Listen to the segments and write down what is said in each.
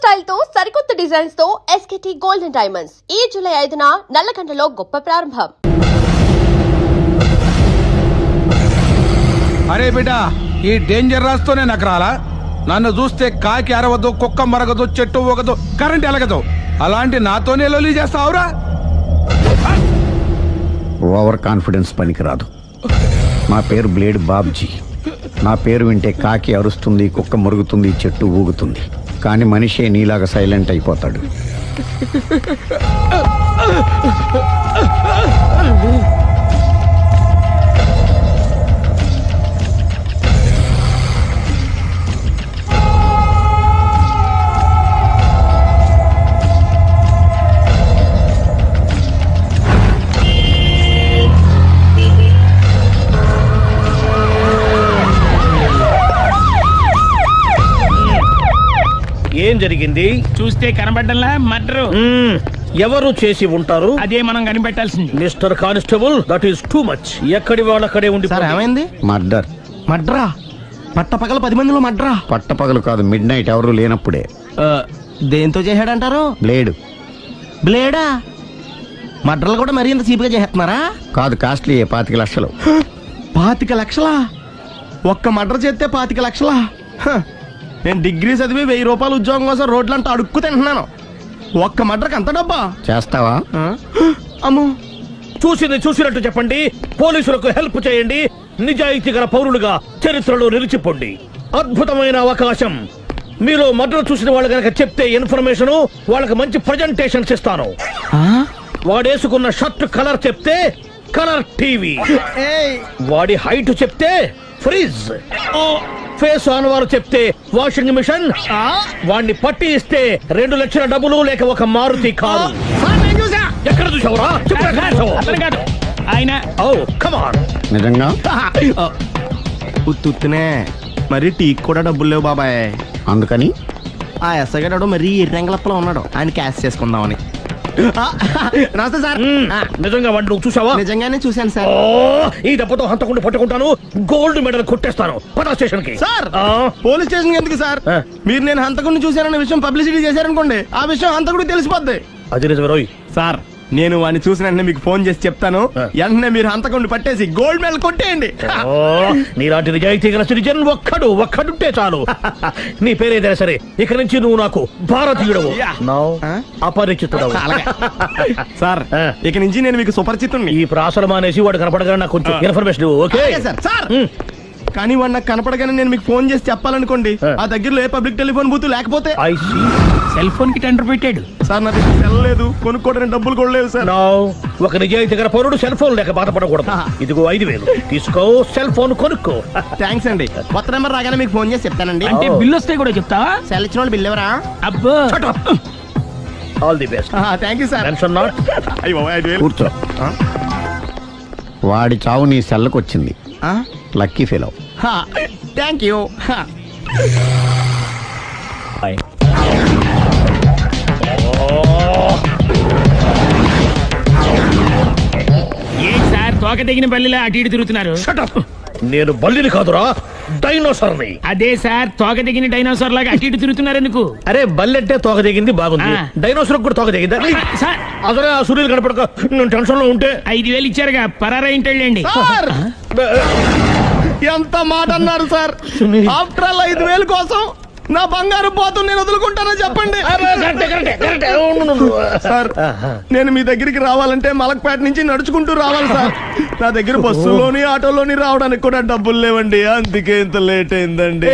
Style తో సరికొత్త designs తో ఎస్కేటీ గోల్డెన్ డైమండ్స్ ఈ జూలై 5న నల్లకంటలో గొప్ప ప్రారంభం. అరే బిడ్డ, ఈ డేంజర్ రాస్తూనే నాకు రాలా. నన్ను చూస్తే కాకి అరవదు, కుక్క మరగదు, చెట్టు ఊగదు, కరెంట్ ఎలగదు. అలాంటి నాతోనే లొలి చేస్తావురా? ఓవర్ కాన్ఫిడెన్స్ పనికిరాదు. నా పేరు బ్లేడ్ బాబ్జీ. నా పేరు వింటే కాకి అరుస్తుంది, కుక్క మురుగుతుంది, చెట్టు ఊగుతుంది. కానీ మనిషే నీలాగా సైలెంట్ అయిపోతాడు. ఏం జరిగింది? చూస్తే కనబడ్డంలా మర్డరు. ఎవరు చేసి ఉంటారు? అదే మనం కనిపెట్టాల్సింది. Mister constable, that is too much. ఎక్కడి వాళ్ళక్కడే ఉండి. సార్ ఏమైంది? మర్డర్. మడ్రా? పట్టపగల 10 మందిలో మడ్రా? పట్టపగలు కాదు, మిడ్ నైట్ ఎవరు లేనప్పుడే. దేంతో చేశాడంటారు? బ్లేడ్. బ్లేడా? మడ్రలు కూడా మరీ ఇంత చీప్గా చేస్తున్నారా? కాదు, కాస్ట్లీ 25 లక్షలు. 25 లక్షలా? ఒక్క మడ్ర చేస్తే 25 లక్షలా? నేను డిగ్రీ చదివి 1000 రూపాయలు ఉద్యోగం కోసం రోడ్లంతా అడుక్కు తింటున్నాను. ఒక్క మడ్రకు అంత డబ్బా? చేస్తావా? అమ్మో. చూసింది చూసినట్టు చెప్పండి. పోలీసులకు హెల్ప్ చేయండి. నిజాయితీ గల పౌరులుగా చరిత్రలో నిలిచిపోండి. అద్భుతమైన అవకాశం. మీలో మర్డర్ చూసిన వాళ్ళు కనుక చెప్తే ఇన్ఫర్మేషన్, వాళ్ళకి మంచి ప్రజెంటేషన్స్ ఇస్తాను. వాడేసుకున్న షర్ట్ కలర్ చెప్తే కలర్ టీవీ, వాడి హైట్ చెప్తే ఫ్రిజ్, ఫేస్ ఆన్ వారు చెప్తే వాషింగ్ మిషన్, వాడిని పట్టి ఇస్తే 2 లక్షల డబ్బులు లేక ఒక మారుతి కారు. ఎక్కడ చూసావురా? కాదు ఆయన. Oh come on. నిజంగా? ఉత్తునే మరి టీకి కూడా డబ్బులు లేవు బాబాయ్. అందుకని ఆ ఎస్ఐ గారు మరీ ఎర్రంగలప్పలో ఉన్నాడు. ఆయన క్యాష్ చేసుకుందామని. నమస్తే సార్. నిజంగా వాడిని నువ్వు చూసావా? నిజంగానే చూశాను సార్. ఈ దెబ్బతో హంతకుండా పట్టుకుంటాను, గోల్డ్ మెడల్ కొట్టేస్తాను. పటా స్టేషన్ కి. సార్, పోలీస్ స్టేషన్ ఎందుకు సార్? మీరు నేను హంతకుడిని చూశానన్న విషయం పబ్లిసిటీ చేశారనుకోండి, ఆ విషయం హంతకుడికి తెలిసిపోద్ది. అది నిజమే రోయ్. సార్, నేను వాడిని చూసిన వెంటనే మీకు ఫోన్ చేసి చెప్తాను. వెంటనే మీరు హంతకుడిని పట్టేసి గోల్డ్ మెడల్ కొట్టేయండి. నీలాంటి నిజాయితీ గల సిటిజన్ ఒక్కడుంటే చాలు. నీ పేరేదైనా సరే, ఇక నుంచి నువ్వు నాకు భారతీయుడవు, అపరిచితుడవు. సార్, ఇక నుంచి నేను మీకు సుపరిచితుడిని. ఈ ప్రాసలు మానేసి వాడు కనపడగానే నాకు కొంచెం ఇన్ఫర్మేషన్. Okay sir. కానీ వాడు నాకు కనపడగానే నేను మీకు ఫోన్ చేసి చెప్పాలనుకోండి, ఆ దగ్గరలో ఏ పబ్లిక్ టెలిఫోన్ బూత్ లేకపోతే. సెల్ ఫోన్ కి టెండర్ పెట్టాడు సార్. నాకు సెల్ లేదు, కొనుక్కోవడానికి డబ్బులు కూడా లేవు సార్. ఒక నిజాయితీ గల పౌరుడు సెల్ ఫోన్ లేక బాధపడకూడదు. ఇదిగో 5000 తీసుకో, సెల్ ఫోన్ కొనుక్కో. థ్యాంక్స్ అండి. కొత్త నెంబర్ రాగానే మీకు ఫోన్ చేసి చెప్తానండి. అంటే బిల్లు వస్తే కూడా చెప్తావా? సెల్ ఇచ్చిన వాళ్ళు బిల్ ఎవరా? అబ్బో. All the best. Thank you sir. Tension not. కూర్చో. వాడి చావు నీ సెల్లకు వచ్చింది. Lucky fellow. Thank you. ఏం సార్, తోక తెగిన బల్లిలా అటు ఇటు తిరుగుతున్నారు? నేను బల్లిని కాదురా, డైనోసార్ని. అదే సార్, తోక తెగిన డైనోసార్ లాగా అటు ఇటు తిరుగుతున్నారు ఎందుకు? అరే, బల్లెట్టే తోక దిగింది బాగుంది, డైనోసార్ కూడా తోక దిగిందా? సార్, అసలే ఆ సూర్యులు కనపడక నేను టెన్షన్ లో ఉంటే 5000 ఇచ్చారుగా, పరారా ఇంటండి. ఎంత మాట అన్నారు సార్? ఆఫ్టర్ ఆల్ 5000 కోసం నా బంగారు పోతు నేను వదులుకుంటానని చెప్పండి సార్. నేను మీ దగ్గరికి రావాలంటే మలక్పేట నుంచి నడుచుకుంటూ రావాలి సార్. నా దగ్గర బస్సులోని ఆటోలోని రావడానికి కూడా డబ్బులు లేవండి. అందుకే ఇంత లేట్ అయిందండి.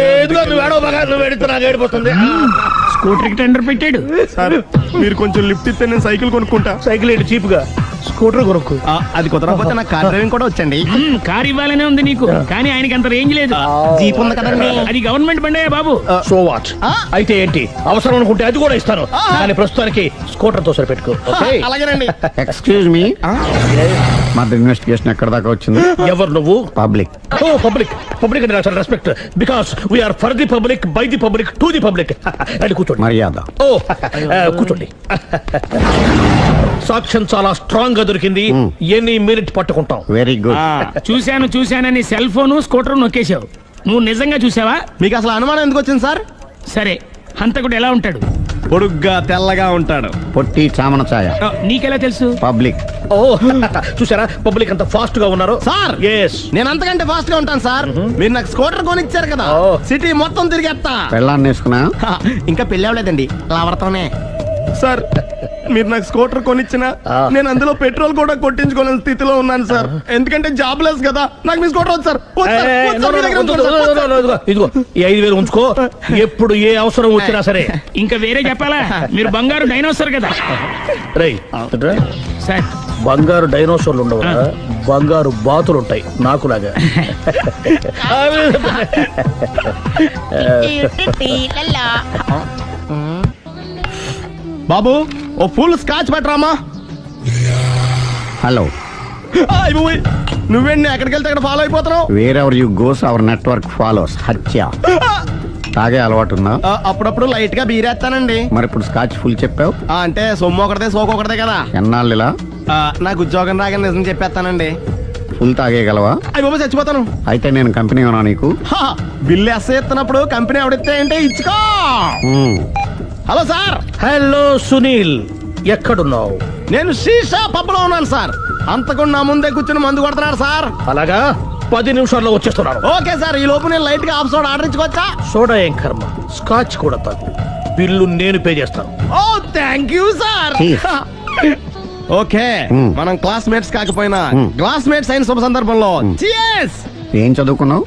స్కూటర్ కి టెండర్ పెట్టాడు సార్. మీరు కొంచెం లిఫ్ట్ ఇస్తే నేను సైకిల్ కొనుక్కుంటా. సైకిల్ ఏంటి చీప్ గా? స్కూటర్ కొనుక్కు. అది కుదరకపోతే నాకు కార్ డ్రైవింగ్ కూడా వచ్చండి. కార్ ఇవ్వాలనే ఉంది నీకు, కానీ ఆయనకి అంత రేంజ్ లేదు. జీప్ ఉంది కదండి. అది గవర్నమెంట్ బండే బాబు. So what? అయితే ఏంటి, అవసరం అనుకుంటే అది కూడా ఇస్తాను, కానీ ప్రస్తుతానికి స్కూటర్ తో సరిపెట్టుకో. అలాగేనండి. ఎక్స్క్యూజ్ మీ, మా ఇన్వెస్టిగేషన్ ఎక్కడ దాకా వచ్చింది? ఎవరు నువ్వు? పబ్లిక్. ఓ పబ్లిక్. పబ్లిక్ అంటే నాకు respect, because we are for the public, by the public, to the public. అది కూర్చోండి. మర్యాద. ఓ కూర్చోండి. సాక్ష్యం చాలా స్ట్రాంగ్ గా దొరికింది. ఎన్ని మినిట్ పట్టుకుంటాం. Very good. చూశానని సెల్ ఫోన్ స్కూటర్ నొక్కేశావు. నువ్వు నిజంగా చూసావా? మీకు అసలు అనుమానం ఎందుకు వచ్చింది సార్? సరే, హంతకుడు ఎలా ఉంటాడు? పొడుగ్గా తెల్లగా ఉంటాడు. పొట్టి చామన ఛాయ. నీకెలా తెలుసు? పబ్లిక్. ఓ చూసారా పబ్లిక్ అంత ఫాస్ట్ గా ఉన్నారు. సార్ ఎస్ నేను అంతకంటే ఫాస్ట్ గా ఉంటాను సార్. మీరు నాకు స్కూటర్ కొనిచ్చారు కదా, ఓ. సిటీ మొత్తం తిరిగేస్తా. పెళ్ళాన్ని వేసుకున్నా. ఇంకా పెళ్ళి అవ్వలేదండి, లావడతానే. సార్ మీరు నాకు స్కూటర్ కొనిచ్చిన నేను అందులో పెట్రోల్ కూడా కొట్టించుకోలేని స్థితిలో ఉన్నాను సార్. ఎందుకంటే జాబ్ లెస్ కదా, నాకు మీ స్కూటర్ వద్దు సార్. వద్దు సార్, వద్దు సార్, మీ దగ్గర ఉంచుకోండి సార్, వద్దు సార్. ఇదిగో ఈ 5,000 ఉంచుకో. ఎప్పుడు ఏ అవసరం వచ్చినా సరే. ఇంకా వేరే చెప్పాలా? మీరు బంగారు డైనోసార్ కదా. రేయ్ సార్ బంగారు డైనోసార్లు ఉండవు, బంగారు బాతులు ఉంటాయి నాకులాగా. బాబు ఓ ఫుల్ స్కాచ్ పట్టరామా. హలో. నువ్వేంటి ఎక్కడికి వెళ్తే అక్కడ ఫాలో అయిపోతున్నావు? Wherever you goes our network follows. హత్య. తాగే అలవాటు ఉందా? అప్పుడప్పుడు లైట్ గా బీరేస్తానండి. మరి ఇప్పుడు స్కాచ్ ఫుల్ చెప్పావు. అంటే సొమ్ము ఒకటిదే సోకు ఒకటిదే కదా. ఎన్నాళ్ళు ఇలా? నాకు ఉద్యోగం రాగానే నిజం చెప్పేస్తానండి. ఫుల్ తాగేయగలవా? అయ్యి బాబు చచ్చిపోతాను. అయితే నేను కంపెనీ ఉన్నా నీకు. బిల్లు ఎస్ ఎత్తినప్పుడు కంపెనీ ఎవడితే అంటే ఇచ్చుకో. Hello sir. హలో సునీల్, ఎక్కడున్నావు? నేను శీషా పబ్లో ఉన్నాను సార్. అంతకుండా నా ముందే కూర్చుని మందు కొడుతున్నాడు సార్. అలాగా 10 నిమిషాల్లో వచ్చేస్తున్నాను. ఓకే సార్, ఈ లోపు నేను లైట్ గా ఆఫ్ సోడా ఆర్డర్ ఇచ్చుకోవచ్చా? సోడా ఏం కర్మ, స్కాచ్ కూడా తాగు. బిల్లు నేను పే చేస్తాను. Oh thank you sir. Cheers. Okay మనం క్లాస్మేట్స్ కాకపోయినా క్లాస్మేట్స్ అయిన శుభ సందర్భంలో cheers. ఏం చదువుకున్నావు?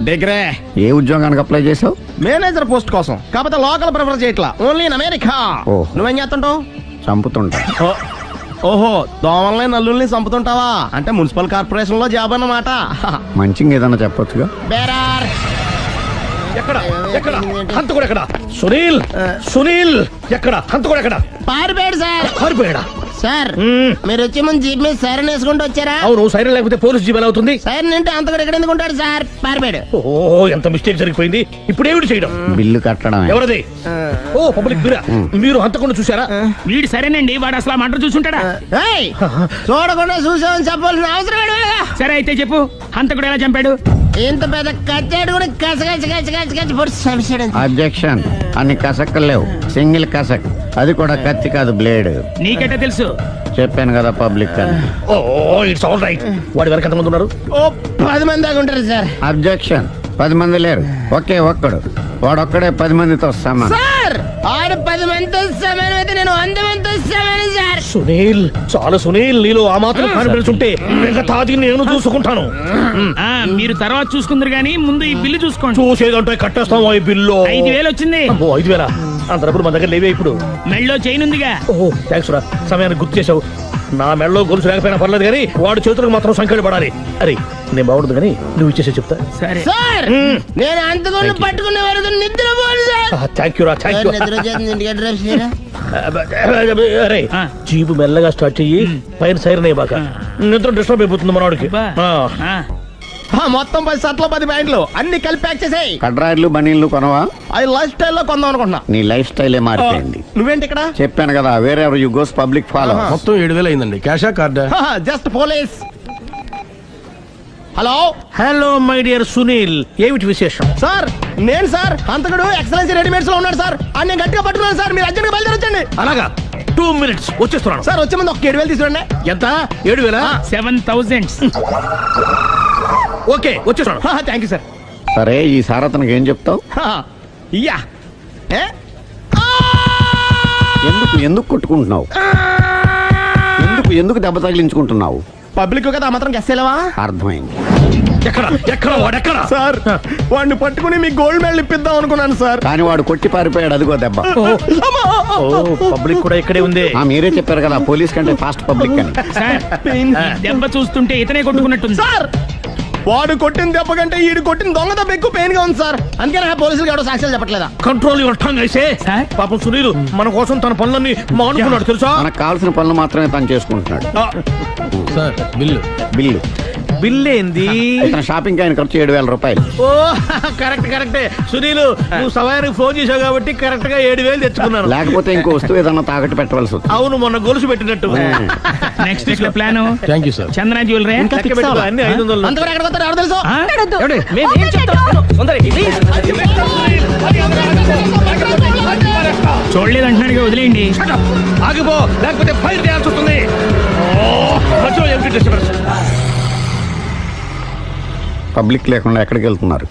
డిగ్రీ. ఏ ఉద్యోగానికి అప్లై చేసావు? మేనేజర్ పోస్ట్ కోసం, కాకపోతే లోకల్ ప్రిఫర్ చేయట్లా, ఓన్లీ ఇన్ అమెరికా. ఓ. నువ్వేం చేస్తుంటావు? చంపుతుంటా. ఓహో, దోమల్ని నల్లుల్ని చంపుతుంటావా? అంటే మున్సిపల్ కార్పొరేషన్ లో జాబ్ అన్నమాట. మంచిగా ఏదన్నా చెప్పొచ్చుగా. బేరార్. ఎక్కడ ఎక్కడ హంతకుడు ఎక్కడ? సునీల్ సునీల్ ఎక్కడ హంతకుడు ఎక్కడ? పారిపోయాడు సార్. పారిపోయాడా? సార్ మీరు వచ్చే ముందు జీప్ మీద సైరన్ వేసుకుంటూ వచ్చారా? అవును, సైరన్ లేకపోతే పోలీస్ జీవన్ అవుతుంది. సైరన్ అంటే అంతకుడు ఎక్కడ ఎందుకు ఉంటాడు సార్? పారిపోయాడు. ఓ ఎంత మిస్టేక్ జరిగిపోయింది. ఇప్పుడు ఏమిటి చేయడం? బిల్లు కట్టడమే. ఎవరది? ఓ పబ్లిక్ మీరా? మీరు హంతకుండా చూసారా? వీడు సరేనండి, వాడు అసలు ఆ మంట చూసుంటాడా? ఏయ్, చూడకుండా చూసామని చెప్పాల్సిన అవసరం లేదు. సరే అయితే చెప్పు, హంతకుడు ఎలా చంపాడు? ఇంత పెద్ద కచ్చాడు కూడా కచ్చ పొడి చంపేశాడు. అబ్జెక్షన్. అన్ని కసక్కలు లేవు, సింగిల్ కసక్. అది కూడా కత్తి కాదు, బ్లేడ్. నీకెట్టా తెలుసు? చెప్పాను కదా పబ్లిక్ అని. Oh it's all right. వాడి వరకు ఎంతమంది ఉన్నారు? ఓ 10 మంది దాకా ఉంటారు సార్. అబ్జెక్షన్. 10 మంది లేరు, ఒకే ఒక్కడు. వాడొక్కడే 10 మందితో సమానం. సార్ ఆడు 10 మందితో సమానం అయితే నేను 100 మందితో సమానం సార్. సునీల్, చాలా సునీల్, నీలో ఆ మాత్రం కాన్ఫిడెన్స్ ఉంటే మిగతాది నేను చూసుకుంటాను. మీరు తర్వాత చూసుకుందరు గానీ ముందు ఈ బిల్లు చూసుకోండి. చూసేదంటే కట్టేస్తాం ఈ బిల్లు. 5,000 వచ్చింది. 5,000 అంత డబ్బులు మన దగ్గర లేవే ఇప్పుడు. మెళ్ళో చైన్ ఉందిగా. ఓహో థ్యాంక్స్ రా, సమయానికి గుర్తు చేసావు. నా మెడలో గొలుసు లేకపోయినా పర్లేదు కానీ వాడి చేతులకు మాత్రం సంఖ్యలు పడాలి. అరే నేను బాగుండదు కానీ నువ్వు ఇచ్చేసే చెప్తా. సరే సార్ నేను అంతకుండా పట్టుకునే వరకు నిద్ర పోను సార్. థ్యాంక్ యూ రా, థ్యాంక్ యూ. నిద్ర వచ్చేస్తుంది, ఇంటికి అడ్రస్ చేయరా? అరే ఆ. జీపు మెల్లగా స్టార్ట్ చెయ్యి, పైన సైరన్ అయ్యాక నిద్ర డిస్టర్బ్ అయిపోతుంది మనవాడికి. బా. ఆ. మొత్తం 10 షర్ట్లు 10 ప్యాంట్లు అన్ని కలిపి ప్యాక్ చేసేయ్. కడ్రాయిలు బనీళ్లు కొనవా? అది లైఫ్ స్టైల్ లో కొందాం అనుకుంటున్నా. నీ లైఫ్ స్టైలే మారిపోయింది. నువ్వేంటి ఇక్కడ? చెప్పాను కదా, wherever you goes public follow. మొత్తం 7,000 అయిందండి. క్యాషా కార్డా? Just police. Hello hello my dear Sunil, ఏమిటి విశేషం? సార్ నేను సార్ అంతకుడు ఎక్సలెన్సీ రెడీమేడ్స్ లో ఉన్నాడు సార్. అని నేను గట్టిగా పట్టుకున్నాను సార్. మీరు అర్జెంట్ గా బయలుదేరొచ్చండి. అలాగా 2 minutes వచ్చేస్తున్నాను. సార్ వచ్చే ముందు ఒక 7,000 తీసుకోండి. ఎంత? 7,000? 7,000. ఓకే వచ్చేస్తున్నాను. Thank you sir. సరే ఈ సారతనకి ఏం చెప్తావు? యా ఎందుకు కొట్టుకుంటున్నావు? ఎందుకు దెబ్బ తగిలించుకుంటున్నావు? పబ్లిక్ కదా మాత్రం గెస్సేలేవా? అర్థమైంది. ఎక్కడ వాడెక్కడ? సార్ వాడిని పట్టుకుని మీ గోల్డ్ మెడల్ ఇప్పిద్దాం అనుకున్నాను సార్. కానీ వాడు కొట్టి పారిపోయాడు, అదిగో దెబ్బ. పబ్లిక్ కూడా ఇక్కడే ఉంది. మీరే చెప్పారు కదా పోలీస్ కంటే ఫాస్ట్ పబ్లిక్ అని. సార్ ఈ దెబ్బ చూస్తుంటే ఇతనే కొట్టుకున్నట్టుంది. సార్ వాడు కొట్టిన దెబ్బ కంటే ఈడు కొట్టిన దొంగ దెబ్బ ఎక్కువ పెయిన్ గా ఉంది సార్. అందుకే నా పోలీసులు ఎవడో సాక్ష్యాలు చెప్పట్లేదా? కంట్రోల్ యువర్ టంగ్ అయితే. సార్? పాపం సునీల్ మన కోసం తన పనులన్నీ మానుకున్నాడు తెలుసా? మనకు కావాల్సిన పనులు మాత్రమే తను చేసుకుంటున్నాడు. Sir bill. బిల్లు బిల్ ఏంది? ఇతను షాపింగ్ ఆయన ఖర్చు 7,000 రూపాయలు. ఓ కరెక్టే సునీల్, నువ్వు సమయానికి ఫోన్ చేసావు కాబట్టి కరెక్ట్ గా 7,000 తెచ్చుకున్నాను. లేకపోతే ఇంకో వస్తువు ఏదన్నా తాకట్టు పెట్టవలసి వస్తుంది. అవును, మొన్న గొలుసు పెట్టినట్టు. నెక్స్ట్ వీక్ లో plan thank you sir. Chandana jewellery. లెక్క పెట్టుకో, అన్ని 500. అంతవరకు ఎక్కడ పోతారు ఎవరు తెలుసు? ఏమండి? మేము ఏం చెప్తాం? తొందరగా, please. చూడలేదు అంటున్నాడు, వదిలేయండి. Shut up! ఆగిపో, లేకపోతే ఫైర్ చేయాల్సి వస్తుంది. మధ్యలో ఏమిటి disturbance? పబ్లిక్ లేకుండా ఎక్కడికి వెళ్తున్నారు?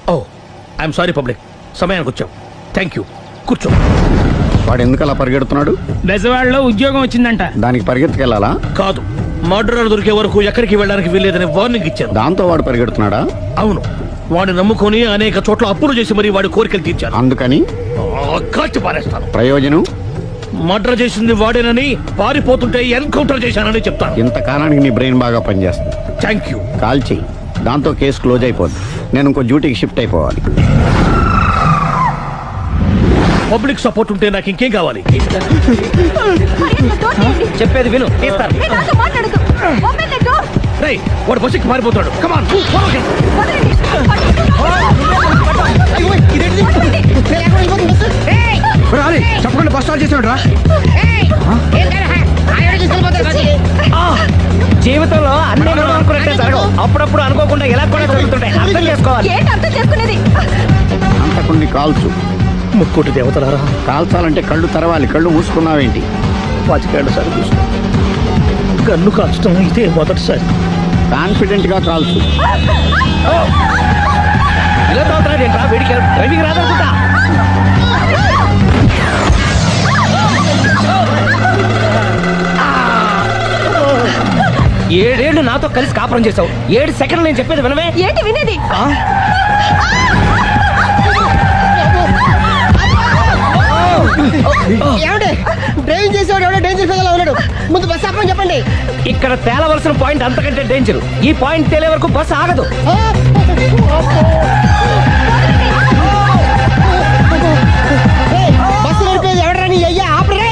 ఐఎమ్ సారీ పబ్లిక్, సమయానికి వచ్చాం. థ్యాంక్ యూ, కూర్చో. వాడు ఎందుకు అలా పరిగెడుతున్నాడు? బెజవాడలో ఉద్యోగం వచ్చిందంట. దానికి పరిగెత్తుకెళ్ళాలా? కాదు, మర్డరర్ దొరికే వరకు ఎక్కడికి వెళ్ళడానికి వీల్లేదని వార్నింగ్ ఇచ్చాను. దాంతో వాడు పరిగెడుతున్నాడా? అవును, వాడిని నమ్ముకొని అనేక చోట్ల అప్పులు చేసి మరి వాడి కోరికలు తీర్చాను. అందుకని కాల్చి పారేస్తాను. ప్రయోజనం? మర్డర్ చేసింది వాడేనని, పారిపోతుంటే ఎన్కౌంటర్ చేశానని చెప్తాను. ఇంతకాలానికి నీ బ్రెయిన్ బాగా పనిచేస్తుంది. Thank you. కాల్ చెయ్యి, దాంతో కేసు క్లోజ్ అయిపోద్ది. నేను ఇంకో డ్యూటీకి షిఫ్ట్ అయిపోవాలి. పబ్లిక్ సపోర్ట్ ఉంటే నాకు ఇంకేం కావాలి? చెప్పేది విను, తీస్తారు. రేయ్, వాడు బస్సుకి పారిపోతాడు. కమాన్, చెప్పకుండా బస్ స్టార్ట్ చేసాడు రా. జీవితంలో అన్ని మనం అనుకున్నట్టే జరగవు. అప్పుడప్పుడు అనుకోకుండా ఎలా కూడా జరుగుతుంటాయి. అర్థం చేసుకోవాలి. అంతకుని కాల్చు. ముక్కోటి దేవతలారా, కాల్చాలంటే కళ్ళు తెరవాలి. కళ్ళు మూసుకున్నావేంటి? 25 సార్లు చూసిన గన్ను కాల్చడం ఇదే మొదటిసారి. కాన్ఫిడెంట్ గా కాల్చు. ఇలా తోతున్నాడు ఏంట్రా? వీడికి డ్రైవింగ్ రాదనుకుంటా. ఏడేళ్లు నాతో కలిసి కాపురం చేసావు. 7 సెకండ్లు నేను చెప్పేది వినవే. ఏంటి వినేది? డ్రైవింగ్ చేసేవాడు ఎవడో డేంజర్ ఫీల్ ఉన్నాడు. ముందు బస్ ఆపమని చెప్పండి. ఇక్కడ తేలవలసిన పాయింట్ అంతకంటే డేంజర్. ఈ పాయింట్ తేలే వరకు బస్సు ఆగదు. బస్సు నడిపేది ఎవడరా నీ అయ్యా? ఆపరే.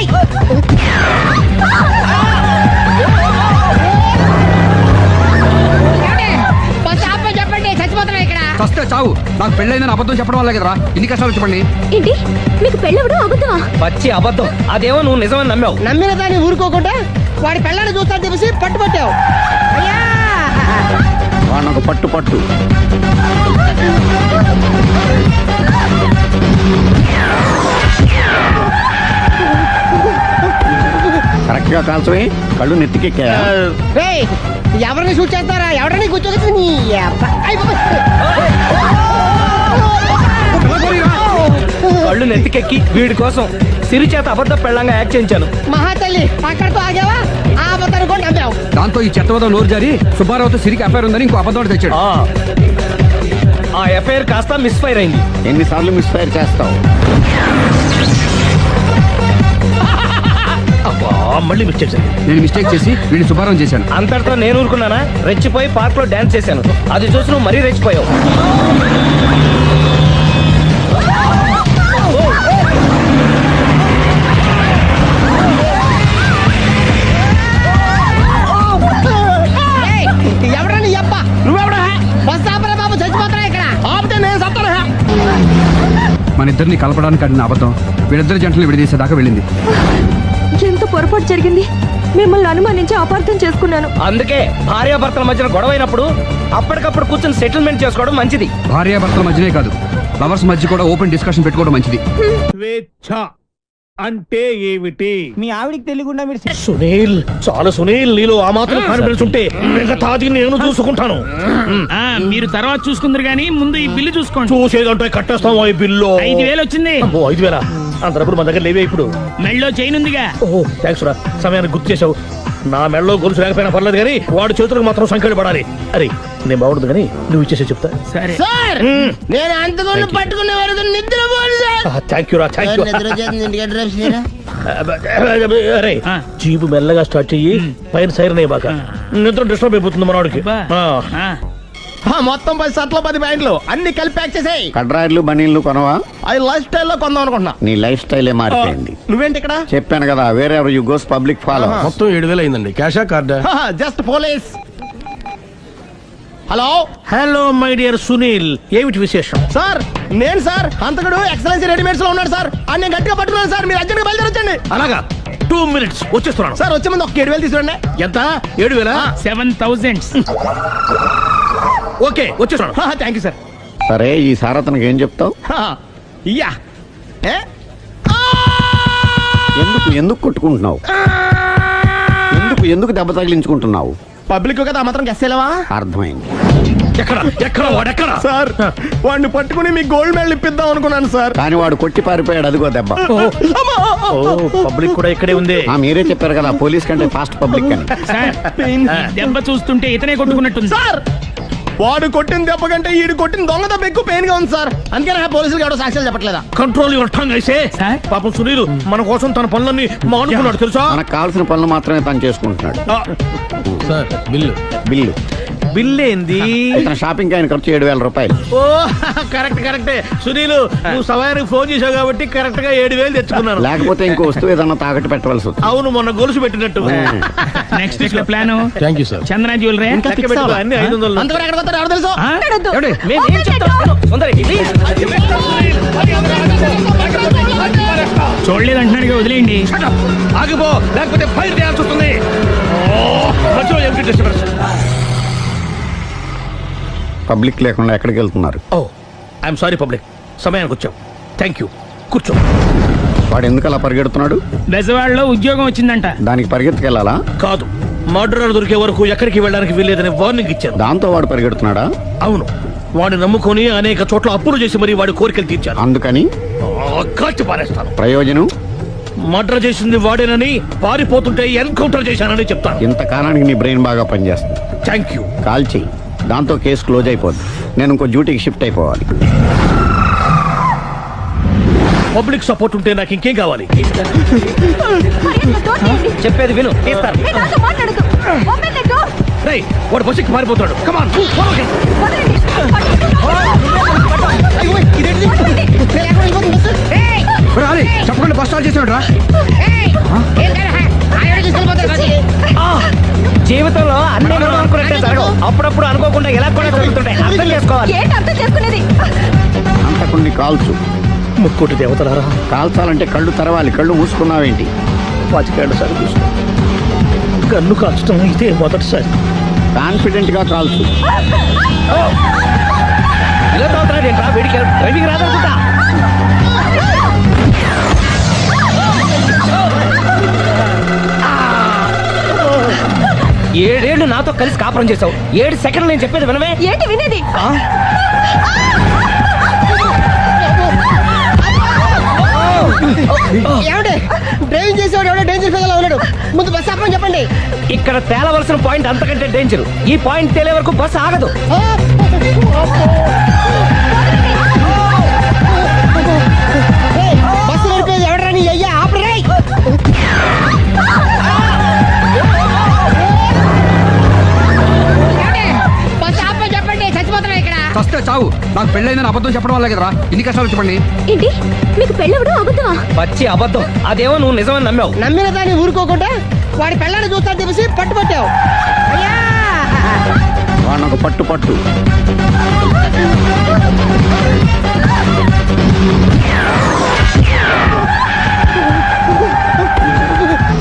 బస్ ఆపమని చెప్పండి, చచ్చిపోతున్నా ఇక్కడ. వస్తే చావు. నాకు పెళ్ళైందని అబద్ధం చెప్పడం వల్ల కదరా ఇన్ని కష్టాలు చెప్పండి. ఏంటి మీకు పెళ్ళవడం అబద్ధమా? పచ్చి అబద్ధం. అదేమో నువ్వు నిజమని నమ్మావు. నమ్మిన దాన్ని ఊరుకోకుండా వాడి పిల్లని చూస్తాను తెలిసి పట్టుబట్టావు. అయ్యా వాడిని ఒక పట్టు పట్టు. కరెక్ట్ గా కాల్చవే. కళ్ళు నెత్తికెక్కా? రేయ్, ఎవరిని షూట్ చేస్తారా? ఎవరిని కూర్చోగచ్చు నీ అబ్బా. అయ్ బాబోయ్. కళ్ళు నెత్తికెక్కి వీడి కోసం సిరి చేత అబద్ధ పెళ్ళంగా యాక్ట్ చేయించాను. మహాతల్లి, అక్కడితో ఆగావా? ఆ అబద్ధాన్ని కూడా నమ్మావు. దాంతో ఈ చెత్తవద నోరు జారి సుబ్బారావుతో సిరికి అఫైర్ ఉందని ఇంకో అబద్ధం తెచ్చాడు. ఆ ఎఫ్ఐఆర్ కాస్త మిస్ఫైర్ అయింది. ఎన్నిసార్లు మిస్ఫైర్ చేస్తావు? మళ్ళీ మిస్టేక్ జరిగింది. నేను మిస్టేక్ చేసి వీడిని సుబ్బారావు చేశాను. అంతటితో నేను ఊరుకున్నానా? రెచ్చిపోయి పార్క్ లో డాన్స్ చేశాను. అది చూసి నువ్వు మరీ రెచ్చిపోయావు. ఏయ్, ఎవరా నీ అబ్బా? నువ్వెవడా? బస్ ఆపరా బాబు, చచ్చిపోతారా ఇక్కడ. ఆపితే నేను సత్తానా? మన ఇద్దరిని కలపడానికి ఆడిన అబద్ధం వీళ్ళిద్దరి జంటలు విడదీసేదాకా వెళ్ళింది. ఎంత పొరపాటు జరిగింది. మిమ్మల్ని అనుమానించి అపార్థం చేసుకున్నాను. అందుకే భార్యాభర్తల మధ్యన గొడవైనప్పుడు అప్పటికప్పుడు కూర్చొని సెటిల్మెంట్ చేసుకోవడం మంచిది. భార్యాభర్తల మధ్యనే కాదు, లవర్స్ మధ్య కూడా ఓపెన్ డిస్కషన్ పెట్టుకోవడం మంచిది. స్వేచ్ఛ అంటే ఏమిటి? మీ ఆవిడికి తెలియకుండా మీరు సునీల్, చాలా సునీల్, నీలో ఆ మాత్రం కాన్ఫిడెన్స్ ఉంటే మిగతాది నేను చూసుకుంటాను. మీరు తర్వాత చూసుకుందరు గానీ ముందు ఈ బిల్లు చూసుకోండి. చూసేదంటే కట్టేస్తాం. ఈ బిల్లు 5,000 వచ్చింది. 5,000? అంత డబ్బులు మన దగ్గర లేవే ఇప్పుడు. మెళ్ళో చైన్ ఉందిగా. ఓహో, థ్యాంక్స్ రా, సమయానికి గుర్తు చేసావు. నా మెడలో గొలుసు లేకపోయినా పర్లేదు కానీ వాడి చేతులకు మాత్రం సంఖ్యలు పడాలి. అరే, నేను బాగుండదు కానీ నువ్వు ఇచ్చేసే చెప్తా. సరే. సార్, నేను అంతకుండా పట్టుకునే వరకు నిద్ర థ్యాంక్ యూ రా, థ్యాంక్ యూ. అరే, జీబు మెల్లగా స్టార్ట్ చెయ్యి, పైన సైరన్ అయ్యి బాగా నిద్ర డిస్టర్బ్ అయిపోతుంది మనవాడికి. మొత్తం 10 షర్ట్లు 10 ప్యాంట్లు అన్ని కలిపి ప్యాక్ చేసేయ్. కడ్రాయిలు బనీళ్లు కొనవా? అది లైఫ్ స్టైల్లో కొందాం అనుకుంటున్నా. నీ లైఫ్ స్టైలే మారిపోయింది. నువ్వేంటి ఇక్కడ? చెప్పాను కదా, వేరే ఎవరు యు గోస్ పబ్లిక్ ఫాలో. మొత్తం 7,000 అయిందండి. క్యాషా కార్డా? Just police. Hello hello my dear Sunil, ఏమిటి విశేషం? సార్, నేను సార్ అంతకుడు ఎక్సలెన్సీ రెడీమేడ్స్ లో ఉన్నాడు సార్. అని నేను గట్టిగా పట్టుకున్నాను సార్. మీరు అర్జెంట్గా బయలుదేరొచ్చండి. అలాగా, 2 minutes వచ్చేస్తున్నాను. సార్, వచ్చే ముందు ఒక 7,000 తీసుకురండి. ఎంత? 7,000? 7,000. ఓకే, వచ్చేస్తున్నాను. Thank you sir. సరే, ఈ సారతనకి ఏం చెప్తావు? యా ఏ ఎందుకు కొట్టుకుంటున్నావు? ఎందుకు దెబ్బ తగిలించుకుంటున్నావు? పబ్లిక్ కదా మాత్రం గెస్సేలవా? అర్థమైంది. ఎక్కడ వాడెక్కడ? సార్ వాడిని పట్టుకుని మీకు గోల్డ్ మెడల్ ఇప్పిద్దాం అనుకున్నాను సార్. కానీ వాడు కొట్టి పారిపోయాడు, అదిగో దెబ్బ. పబ్లిక్ కూడా ఇక్కడే ఉంది. మీరే చెప్పారు కదా పోలీస్ కంటే ఫాస్ట్ పబ్లిక్ అని. సార్ ఈ దెబ్బ చూస్తుంటే ఇతనే కొట్టుకున్నట్టుంది. సార్ వాడు కొట్టిన దెబ్బ కంటే ఈడు కొట్టిన దొంగ దెబ్బ ఎక్కువ పెయిన్ గా ఉంది సార్. అందుకే పోలీసులు ఎవడో సాక్ష్యాలు చెప్పట్లేదా? కంట్రోల్ యువర్ టంగ్ అయితే. సార్? పాపం సునీల్ మన కోసం తన పనులన్నీ మానుకున్నాడు తెలుసా? మనకు కావాల్సిన పనులు మాత్రమే తను చేసుకుంటున్నాడు. బిల్లు బిల్ ఏంది? ఇతను షాపింగ్ ఆయన ఖర్చు 7,000 రూపాయలు. ఓ కరెక్టే సునీల్, నువ్వు సమయానికి ఫోన్ చేసావు కాబట్టి కరెక్ట్ గా 7,000 తెచ్చుకున్నాను. లేకపోతే ఇంకో వస్తువు ఏదన్నా తాకట్టు పెట్టవలసి వస్తుంది. అవును, మొన్న గొలుసు పెట్టినట్టు. నెక్స్ట్ వీక్ లో ప్లాన్ చందన జ్యువెలరీ లెక్క పెట్టుకో, అన్ని 500. అంతవరకు ఎక్కడ పోతారు ఎవరు తెలుసు? చూడలేదు అంటున్నాడు, వదిలేయండి. ఆగిపో, లేకపోతే ఫైల్ చేయాల్సి వస్తుంది. మధ్యలో ఏమిటి డిస్టర్బెన్స్? పబ్లిక్ లేకుండా ఎక్కడికి వెళ్తున్నారు? ఓ ఐఎమ్ సారీ పబ్లిక్, సమయానికి వచ్చాం. థ్యాంక్ యూ, కూర్చో. వాడు ఎందుకు అలా పరిగెడుతున్నాడు? బెజవాడలో ఉద్యోగం వచ్చిందంట. దానికి పరిగెత్తుకెళ్ళాలా? కాదు, మర్డరర్ దొరికే వరకు ఎక్కడికి వెళ్ళడానికి వీల్లేదని వార్నింగ్ ఇచ్చాను. దాంతో వాడు పరిగెడుతున్నాడా? అవును, వాడిని నమ్ముకొని అనేక చోట్ల అప్పులు చేసి మరి వాడి కోరికలు తీర్చాను. అందుకని కాల్చి పారేస్తాను. ప్రయోజనం? మర్డర్ చేసింది వాడేనని, పారిపోతుంటే ఎన్కౌంటర్ చేశానని చెప్తాను. ఇంతకాలానికి నీ బ్రెయిన్ బాగా పనిచేస్తుంది. Thank you. కాల్ చెయ్యి, దాంతో కేసు క్లోజ్ అయిపోద్ది. నేను ఇంకో డ్యూటీకి షిఫ్ట్ అయిపోవాలి. పబ్లిక్ సపోర్ట్ ఉంటే నాకు ఇంకేం కావాలి? చెప్పేది విను, తీస్తారు. రేయ్, వాడు బస్సుకి మారిపోతాడు. కమాన్ చెప్పకుండా బస్ స్టార్ట్ చేసాడు రా. జీవితంలో అన్ని మనం అనుకున్నట్టే జరగవు. అప్పుడప్పుడు అనుకోకుండా ఎలా కూడా జరుగుతుంటాయి. అర్థం చేసుకోవాలి. అంతకుని కాల్చు. ముక్కోటి దేవతలారా, కాల్చాలంటే కళ్ళు తెరవాలి. కళ్ళు మూసుకున్నావేంటి? పాచికేళ్ల సారి చూసిన గన్ను కాల్చడం ఇదే మొదటిసారి. కాన్ఫిడెంట్ గా కాల్చు. ఇలా తోలుతున్నాడు ఏంట్రా? వీడికి డ్రైవింగ్ రాదనుకుంటా. ఏడేళ్లు నాతో కలిసి కాపురం చేసావు. 7 సెకండ్లు నేను చెప్పేది వినవే? ఏంటి వినేది? ఏమంటే డ్రైవింగ్ చేసేవాడు ఎవడో డేంజర్ ఫీల్ ఉన్నాడు. ముందు బస్ ఆపమని చెప్పండి. ఇక్కడ తేలవలసిన పాయింట్ అంతకంటే డేంజర్. ఈ పాయింట్ తేలే వరకు బస్సు ఆగదు. బస్సు నడిపేది ఎవడరా నీ అయ్యా? ఆపరే. బస్ ఆపమని చెప్పండి, చచ్చిపోతున్నా ఇక్కడ. వస్తే చావు. నాకు పెళ్ళైందని అబద్ధం చెప్పడం వల్ల కదరా ఇన్ని కష్టాలు చెప్పండి. ఏంటి మీకు పెళ్ళవడం అబద్ధమా? పచ్చి అబద్ధం. అదేమో నువ్వు నిజమని నమ్మావు. నమ్మిన దాన్ని ఊరుకోకుండా వాడి పెళ్ళాన్ని చూస్తా తెలిసి పట్టుబట్టావు. అయ్యా వాడిని ఒక పట్టు పట్టు.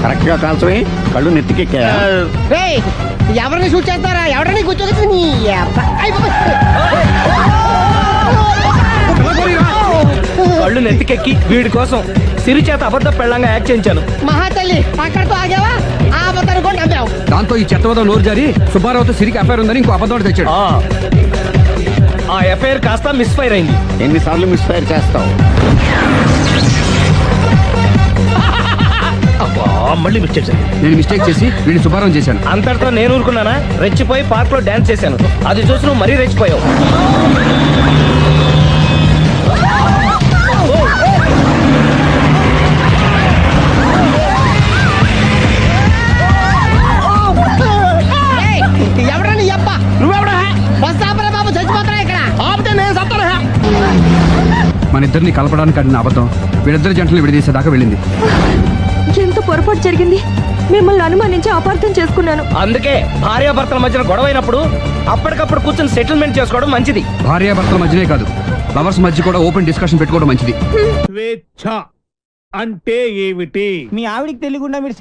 కరెక్ట్ గా కాల్చవే. కళ్ళు నెత్తికెక్కా. రేయ్, ఎవరిని షూట్ చేస్తారా? ఎవరిని కూర్చోవచ్చు నీ అబ్బా. అయ్ బాబోయ్. కళ్ళు నెత్తికెక్కి వీడి కోసం సిరి చేత అబద్ధ పెళ్ళంగా యాక్ట్ చేయించాను. మహాతల్లి అక్కడితో ఆగావా? ఆ అబద్ధాన్ని కూడా నమ్మావు. దాంతో ఈ చెత్తవదో నోరు జారి సుబ్బారావుతో సిరికి అఫైర్ ఉందని ఇంకో అబద్ధం తెచ్చాడు. ఆ ఎఫ్ఐఆర్ కాస్త మిస్ఫైర్ అయింది. ఎన్నిసార్లు మిస్ఫైర్ చేస్తావు? మళ్ళీ మిస్ చేశాను. నేను మిస్టేక్ చేసి వీడిని సుబ్బారావు చేశాను. అంతటితో నేను ఊరుకున్నానా? రెచ్చిపోయి పార్క్ లో డాన్స్ చేశాను. అది చూసి నువ్వు మరీ రెచ్చిపోయావు. ఎవరా నీ అబ్బా? నువ్వెవడా? బస్ ఆపరా బాబు, చచ్చిపోతున్నా ఇక్కడ. ఆపితే నేను సత్తానా? మన ఇద్దరిని కలపడానికి అడిగిన అబద్ధం వీళ్ళిద్దరి జంటలు విడదీసేదాకా వెళ్ళింది. ఎంత పొరపాటు జరిగింది. మిమ్మల్ని అనుమానించి అపార్థం చేసుకున్నాను. అందుకే భార్యాభర్తల మధ్యన గొడవైనప్పుడు అప్పటికప్పుడు కూర్చొని సెటిల్మెంట్ చేసుకోవడం మంచిది. భార్యాభర్తల మధ్యనే కాదు, లవర్స్ మధ్య కూడా ఓపెన్ డిస్కషన్ పెట్టుకోవడం మంచిది. స్వేచ్ఛ అంటే ఏమిటి? మీ ఆవిడికి తెలియకుండా మీరు